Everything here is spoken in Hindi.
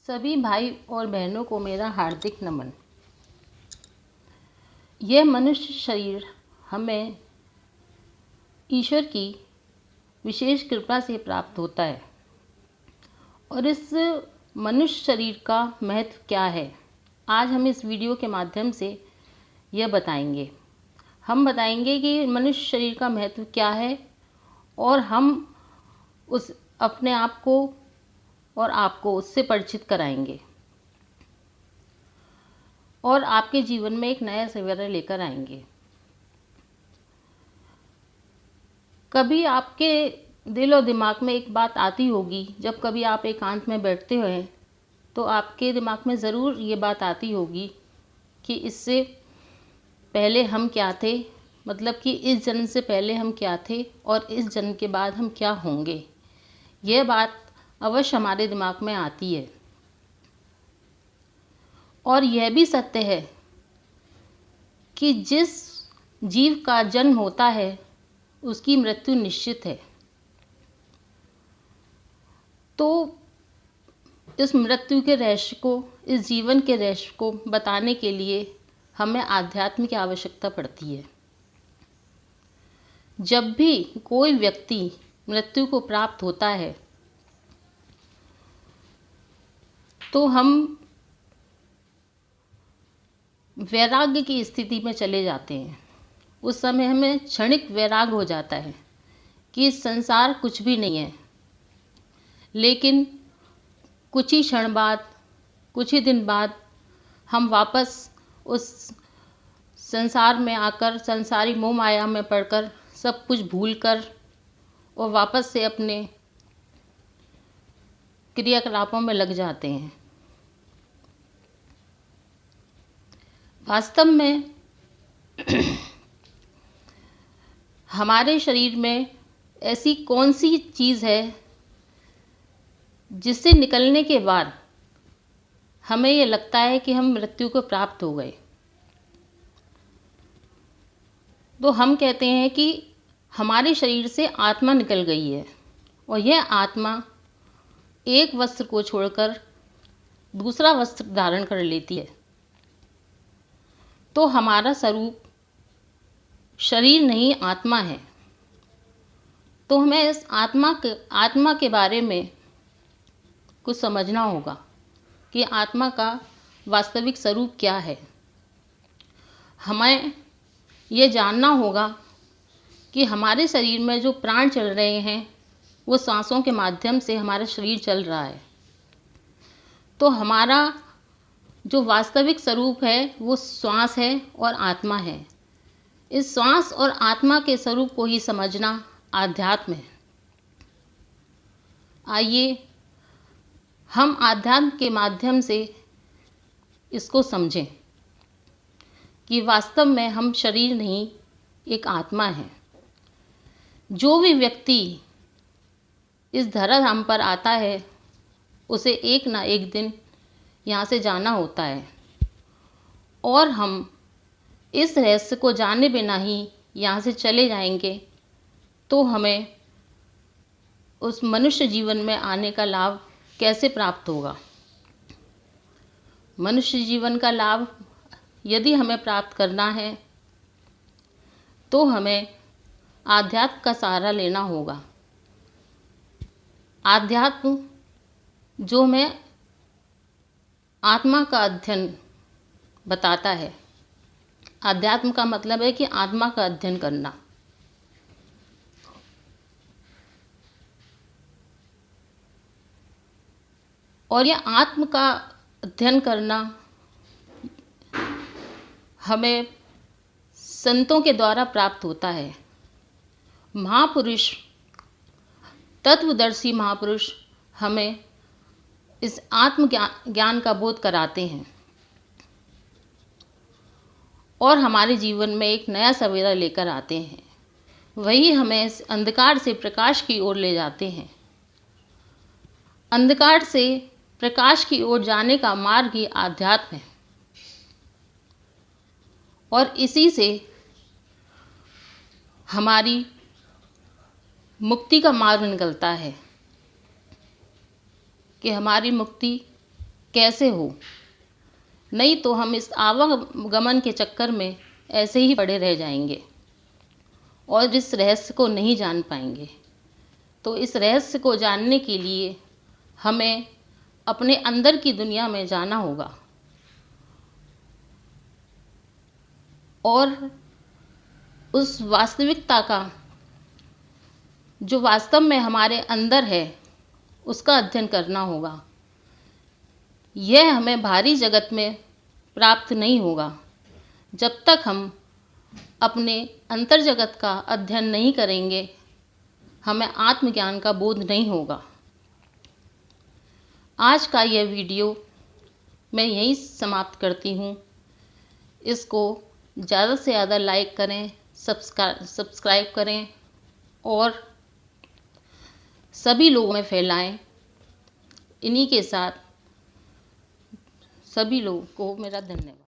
सभी भाई और बहनों को मेरा हार्दिक नमन। यह मनुष्य शरीर हमें ईश्वर की विशेष कृपा से प्राप्त होता है और इस मनुष्य शरीर का महत्व क्या है, आज हम इस वीडियो के माध्यम से यह बताएंगे। हम बताएंगे कि मनुष्य शरीर का महत्व क्या है और हम उस अपने आप को और आपको उससे परिचित कराएंगे और आपके जीवन में एक नया सवेरा लेकर आएंगे। कभी आपके दिल और दिमाग में एक बात आती होगी, जब कभी आप एकांत में बैठते हैं तो आपके दिमाग में ज़रूर ये बात आती होगी कि इससे पहले हम क्या थे, मतलब कि इस जन्म से पहले हम क्या थे और इस जन्म के बाद हम क्या होंगे। यह बात अवश्य हमारे दिमाग में आती है और यह भी सत्य है कि जिस जीव का जन्म होता है उसकी मृत्यु निश्चित है। तो इस मृत्यु के रहस्य को, इस जीवन के रहस्य को बताने के लिए हमें आध्यात्म की आवश्यकता पड़ती है। जब भी कोई व्यक्ति मृत्यु को प्राप्त होता है तो हम वैराग्य की स्थिति में चले जाते हैं। उस समय हमें क्षणिक वैराग्य हो जाता है कि संसार कुछ भी नहीं है, लेकिन कुछ ही क्षण बाद, कुछ ही दिन बाद हम वापस उस संसार में आकर, संसारी मोह माया में पड़कर सब कुछ भूलकर और वापस से अपने क्रियाकलापों में लग जाते हैं। वास्तव में हमारे शरीर में ऐसी कौन सी चीज़ है जिससे निकलने के बाद हमें ये लगता है कि हम मृत्यु को प्राप्त हो गए। तो हम कहते हैं कि हमारे शरीर से आत्मा निकल गई है और यह आत्मा एक वस्त्र को छोड़कर दूसरा वस्त्र धारण कर लेती है। तो हमारा स्वरूप शरीर नहीं, आत्मा है। तो हमें इस आत्मा के बारे में कुछ समझना होगा कि आत्मा का वास्तविक स्वरूप क्या है। हमें ये जानना होगा कि हमारे शरीर में जो प्राण चल रहे हैं वो सांसों के माध्यम से हमारा शरीर चल रहा है। तो हमारा जो वास्तविक स्वरूप है वो श्वास है और आत्मा है। इस श्वास और आत्मा के स्वरूप को ही समझना आध्यात्म है। आइए हम आध्यात्म के माध्यम से इसको समझें कि वास्तव में हम शरीर नहीं, एक आत्मा है। जो भी व्यक्ति इस धराधाम पर आता है उसे एक ना एक दिन यहाँ से जाना होता है और हम इस रहस्य को जाने बिना ही यहाँ से चले जाएंगे तो हमें उस मनुष्य जीवन में आने का लाभ कैसे प्राप्त होगा। मनुष्य जीवन का लाभ यदि हमें प्राप्त करना है तो हमें आध्यात्म का सहारा लेना होगा। आध्यात्म जो हमें आत्मा का अध्ययन बताता है। आध्यात्म का मतलब है कि आत्मा का अध्ययन करना। और यह आत्म का अध्ययन करना हमें संतों के द्वारा प्राप्त होता है। महापुरुष, तत्वदर्शी महापुरुष हमें इस आत्म ज्ञान का बोध कराते हैं और हमारे जीवन में एक नया सवेरा लेकर आते हैं। वही हमें इस अंधकार से प्रकाश की ओर ले जाते हैं। अंधकार से प्रकाश की ओर जाने का मार्ग ही आध्यात्म है और इसी से हमारी मुक्ति का मार्ग निकलता है कि हमारी मुक्ति कैसे हो, नहीं तो हम इस आवागमन के चक्कर में ऐसे ही पड़े रह जाएंगे और इस रहस्य को नहीं जान पाएंगे। तो इस रहस्य को जानने के लिए हमें अपने अंदर की दुनिया में जाना होगा और उस वास्तविकता का जो वास्तव में हमारे अंदर है उसका अध्ययन करना होगा। यह हमें बाहरी जगत में प्राप्त नहीं होगा जब तक हम अपने अंतर जगत का अध्ययन नहीं करेंगे। हमें आत्मज्ञान का बोध नहीं होगा। आज का यह वीडियो मैं यहीं समाप्त करती हूँ। इसको ज़्यादा से ज़्यादा लाइक करें, सब्सक्राइब करें और सभी लोगों में फैलाएं। इन्हीं के साथ सभी लोगों को मेरा धन्यवाद।